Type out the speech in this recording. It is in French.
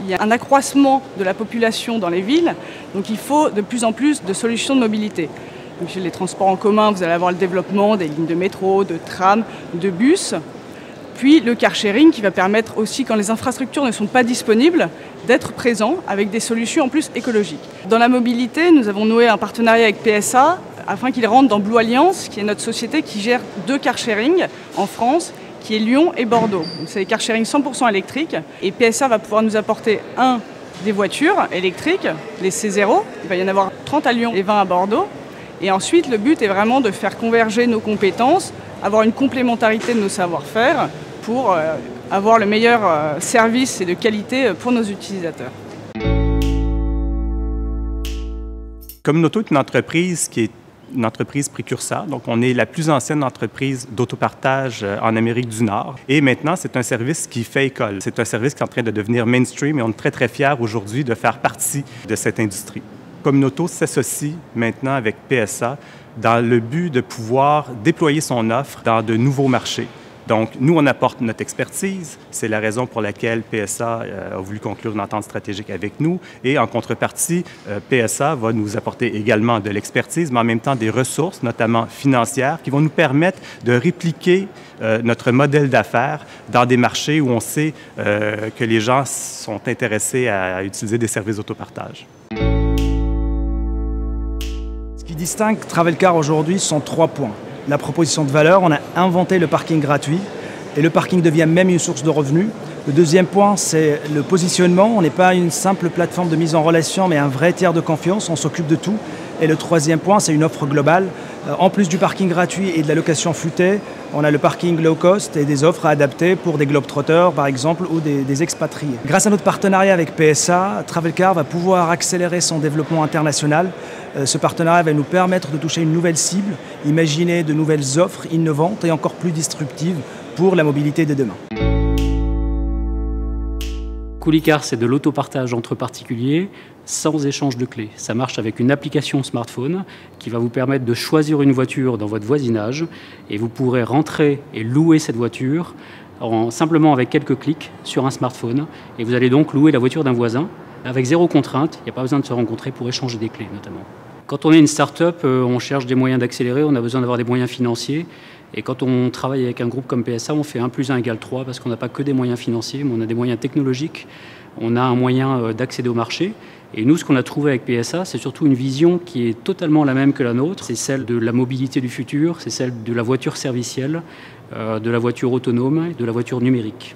il y a un accroissement de la population dans les villes, donc il faut de plus en plus de solutions de mobilité. Donc, chez les transports en commun, vous allez avoir le développement des lignes de métro, de tram, de bus. Puis le car sharing qui va permettre aussi, quand les infrastructures ne sont pas disponibles, d'être présent avec des solutions en plus écologiques. Dans la mobilité, nous avons noué un partenariat avec PSA afin qu'ils rentrent dans Blue Alliance, qui est notre société qui gère 2 car sharing en France, qui est Lyon et Bordeaux. C'est des car sharing 100% électriques. Et PSA va pouvoir nous apporter des voitures électriques, les C0. Il va y en avoir 30 à Lyon et 20 à Bordeaux. Et ensuite, le but est vraiment de faire converger nos compétences, avoir une complémentarité de nos savoir-faire pour avoir le meilleur service et de qualité pour nos utilisateurs. Communauto est une entreprise qui est une entreprise précurseur. Donc, on est la plus ancienne entreprise d'autopartage en Amérique du Nord. Et maintenant, c'est un service qui fait école. C'est un service qui est en train de devenir mainstream et on est très, très fiers aujourd'hui de faire partie de cette industrie. Communauto s'associe maintenant avec PSA dans le but de pouvoir déployer son offre dans de nouveaux marchés. Donc, nous, on apporte notre expertise. C'est la raison pour laquelle PSA a voulu conclure une entente stratégique avec nous. Et en contrepartie, PSA va nous apporter également de l'expertise, mais en même temps des ressources, notamment financières, qui vont nous permettre de répliquer notre modèle d'affaires dans des marchés où on sait que les gens sont intéressés à utiliser des services d'autopartage. Ce qui distingue Travelcar aujourd'hui sont 3 points. La proposition de valeur, on a inventé le parking gratuit et le parking devient même une source de revenus. Le deuxième point, c'est le positionnement. On n'est pas une simple plateforme de mise en relation, mais un vrai tiers de confiance. On s'occupe de tout. Et le troisième point, c'est une offre globale. En plus du parking gratuit et de la location futée, on a le parking low cost et des offres à adapter pour des globetrotters, par exemple, ou des expatriés. Grâce à notre partenariat avec PSA, Travelcar va pouvoir accélérer son développement international. Ce partenariat va nous permettre de toucher une nouvelle cible, imaginer de nouvelles offres innovantes et encore plus disruptives pour la mobilité de demain. Coolycar, c'est de l'autopartage entre particuliers sans échange de clés. Ça marche avec une application smartphone qui va vous permettre de choisir une voiture dans votre voisinage et vous pourrez rentrer et louer cette voiture simplement avec quelques clics sur un smartphone et vous allez donc louer la voiture d'un voisin avec 0 contrainte. Il n'y a pas besoin de se rencontrer pour échanger des clés notamment. Quand on est une start-up, on cherche des moyens d'accélérer, on a besoin d'avoir des moyens financiers. Et quand on travaille avec un groupe comme PSA, on fait 1 + 1 = 3 parce qu'on n'a pas que des moyens financiers, mais on a des moyens technologiques, on a un moyen d'accéder au marché. Et nous, ce qu'on a trouvé avec PSA, c'est surtout une vision qui est totalement la même que la nôtre. C'est celle de la mobilité du futur, c'est celle de la voiture servicielle, de la voiture autonome et de la voiture numérique.